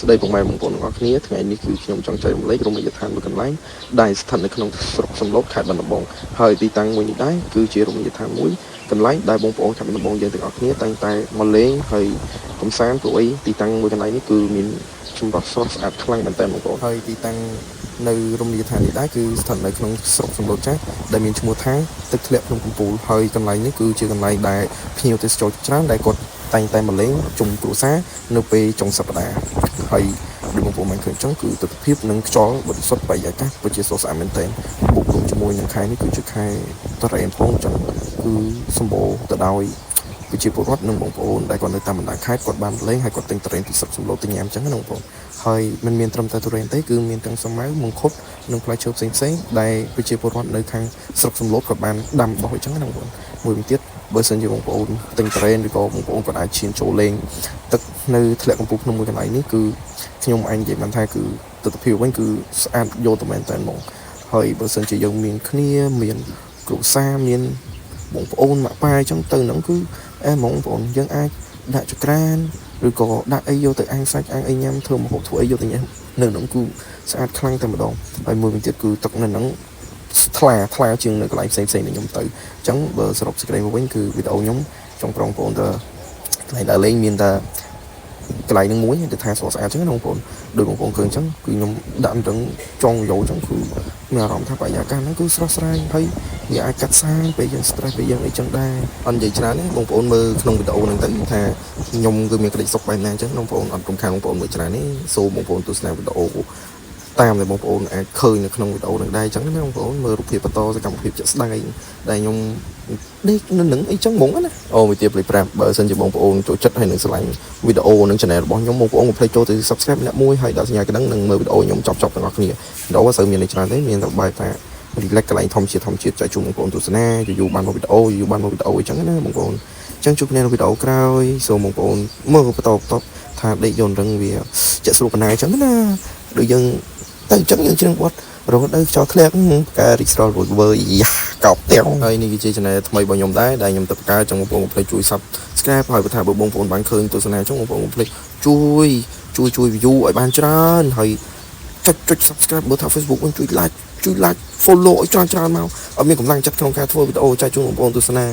ស្ដីពុកម៉ែបងប្អូនទាំងអស់គ្នាថ្ងៃនេះគឺខ្ញុំចង់ចែករំលែករមណីយដ្ឋានមួយកន្លែងដែលស្ថិតនៅក្នុងស្រុកសំឡូតខេត្តបាត់ដំបងហើយទីតាំងមួយនេះដែរគឺជារមណីយដ្ឋានមួយកន្លែងដែលបងប្អូនខេត្តបាត់ដំបងយើងទាំងអស់គ្នាតែងតែមកលេងហើយកំសាន្តព្រោះអីទីតាំងមួយកន្លែងនេះគឺមានសម្រស់ស្រស់ស្អាតខ្លាំងមែនទែនបងប្អូនហើយទីតាំងនៅរមណីយដ្ឋាននេះដែរគឺស្ថិតនៅក្នុងស្រុកសំឡូតចាស់ដែលមានឈ្មោះថាទឹកធ្លាក់ភ្នំកំពូលហើយកន្លែងនេះគឺជាកន្លែងដែលភ្ញៀវទេសចរច្រើនដែលគាត់តែងតែមកលេងជុំគ្រួសារនៅពេលចុងសប្តាហ៍ហើយដូចបងប្អូនបានឃើញចឹងគឺទស្សនវិជ្ជានិងខ្យល់បរិសុទ្ធបរិយាកាសពិតជាស្រស់ស្អាតមែនទែនបូករួមជាមួយនឹងខែនេះគឺជាខែតរ៉េនផងចឹងគឺសម្បូរទៅដោយប្រជាពលរដ្ឋនិងបងប្អូនដែលគាត់នៅតាមបណ្ដាខេត្តគាត់បានលេងហើយគាត់ទិញតរ៉េនពីស្រុកសំឡូតទៅញ៉ាំចឹងណាបងប្អូនហើយមិនមានត្រឹមតែតរ៉េនទេគឺមានទាំងសាម៉ៅមង្ឃុតនិងផ្លែឈើផ្សេងៗដែលប្រជាពលរដ្ឋនៅខាងស្រុកសំឡូតគាត់បានដាំបោះអញ្ចឹងណាបងប្អូនមួយវិញទៀតបើសិនជាបងប្អូនទិញតរ៉េនឬក៏បងប្អូនគាត់អាចឈានចូលលេងទឹកនៅធ្លាក់កំពូលភ្នំមួយកន្លែងនេះគឺខ្ញុំអាចនិយាយបានថាគឺទស្សនវិជ្ជាវិញគឺស្អាតយកទៅមែនតើហ្មងហើយបើសិនជាយើងមានគ្នាមានគ្រួសារមានបងប្អូនម៉ាក់ប៉ាអញ្ចឹងទៅហ្នឹងគឺហ្មងបងប្អូនយើងអាចដាក់ចក្រានឬក៏ដាក់អីយកទៅអាំងសាច់អាំងអីញ៉ាំធ្វើម្ហូបធ្វើអីយកទៅញ៉ាំនៅហ្នឹងគឺស្អាតខ្លាំងតែម្ដងហើយមួយវិញទៀតគឺទឹកនៅហ្នឹងថ្លាជាងនៅកន្លែងផ្សេងៗដែលខ្ញុំទៅអញ្ចឹងបើសរុបសេចក្តីមកវិញគឺវីដេអូខ្ញុំចង់ប្រងបងប្អូនទៅកន្លែងដើរលេងមានតែកន្លែងហ្នឹងមួយដែលថាស្រស់ស្អាតអញ្ចឹងណាបងប្អូនដោយបងប្អូនឃើញអញ្ចឹងគឺខ្ញុំដាក់ទាំងចង់យកអញ្ចឹងគឺមានអារម្មណ៍ថាបរិយាកាសហ្នឹងគឺស្រស់ស្រាយហើយវាអាចកាត់សានពេលយើង stress ពេលយើងអីចឹងដែរអត់និយាយច្រើនទេបងប្អូនមើលក្នុងវីដេអូហ្នឹងទៅថាខ្ញុំគឺមានក្តីសុខបែបណាអញ្ចឹងបងប្អូនអត់រំខានបងប្អូនមើលច្រើនទេសូមបងប្អូនទស្សនាវីដេអូតាមដែលបងប្អូនអាចឃើញនៅក្នុងវីដេអូនឹងដែរអញ្ចឹងណាបងប្អូនមើលរូបភាពបន្តសកម្មភាពជាក់ស្ដែងដែលខ្ញុំដេកនៅនឹងអីចឹងហ្មងណាអូមួយទៀតលេខ5បើសិនជាបងប្អូនចូលចិត្តហើយនឹងស្រឡាញ់វីដេអូនិង channel របស់ខ្ញុំបងប្អូនកុំភ្លេចចូលទៅ subscribe ម្នាក់មួយហើយដាក់សញ្ញាកណ្ដឹងនិងមើលវីដេអូខ្ញុំចប់ទាំងអស់គ្នាវីដេអូអត់សូវមានអីច្រើនទេមានតែបែបថា relax កន្លែងធម្មជាតិចែកជូនបងប្អូនទស្សនាយូរបានមកវីដេអូអញ្ចឹងណាបងប្អូនអញ្ចឹងជួបគ្នានៅវីដេអូក្រោយសូមបងប្អូនមើលបន្តថាដេកយន្តរឹងវាចាក់ស្រួលប៉ុណ្ណាអញ្ចឹងណាដូចយើងទៅអញ្ចឹងយើងជ្រៀងបាត់រហូតដល់ខ្យល់ធ្លាក់ការរីកស្រលរួចវើយ៉ាកោបទាំងហើយនេះគឺជា channel ថ្មីរបស់ខ្ញុំដែរដែលខ្ញុំទៅបង្កើតចឹងបងប្អូនកុំភ្លេចជួយ subscribe ហើយបើថាបងប្អូនបានឃើញទស្សនាចឹងបងប្អូនកុំភ្លេចជួយ view ឲ្យបានច្រើនហើយចុច subscribe បើថា Facebook វិញជួយ like follow ឲ្យច្រើនមកឲ្យមានកម្លាំងចិត្តក្នុងការធ្វើវីដេអូចែកជូនបងប្អូនទស្សនា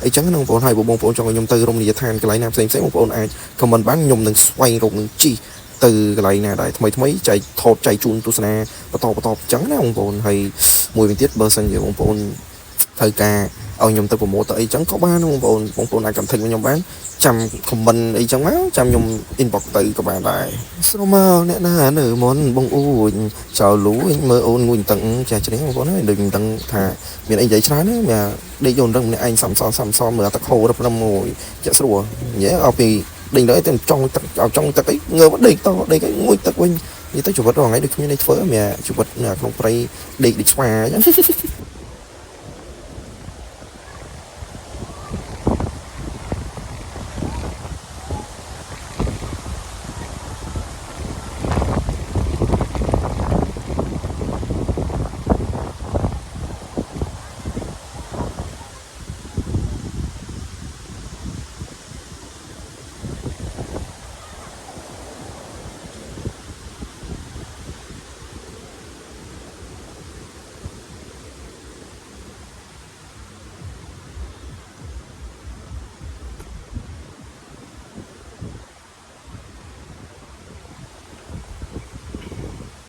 អីចឹងណាបងប្អូនហើយបងប្អូនចង់ឲ្យខ្ញុំទៅរមណីយដ្ឋានកន្លែងណាផ្សេងបងប្អូនអាច comment បានខ្ញុំនឹងស្វែងរកនឹងជីទៅកន្លែងណាដែរថ្មីចែកថតចែកជូនទស្សនាបន្តអញ្ចឹងណាបងប្អូនហើយមួយវិញទៀតបើសិនជាបងប្អូនត្រូវការឲ្យខ្ញុំទៅប្រម៉ូទទៅអីចឹងក៏បានបងប្អូនអាចcommentខ្ញុំបានចាំ comment អីចឹងមកចាំខ្ញុំ inbox ទៅក៏បានដែរស្រួលមកអ្នកណានៅមុនបងអ៊ូចៅលូមើលអូនងួយតឹងចាស់ច្រៀងបងប្អូនហើយដូចមិនដឹងថាមានអីនិយាយច្រើនទេមកដេកយន្តរឹងម្នាក់ឯងសំមើលទឹកហូរទៅភ្នំមួយចាក់ស្រួលនិយាយឲ្យពីដេញដល់តែចង់ទឹកឲ្យចង់ទឹកអីងើបដេកតដេកឲ្យងួយទឹកវិញនិយាយទៅជីវិតរាល់ថ្ងៃដូចគ្មានអីធ្វើមែនជីវិតនៅក្នុងព្រៃដេកស្វាអញ្ចឹង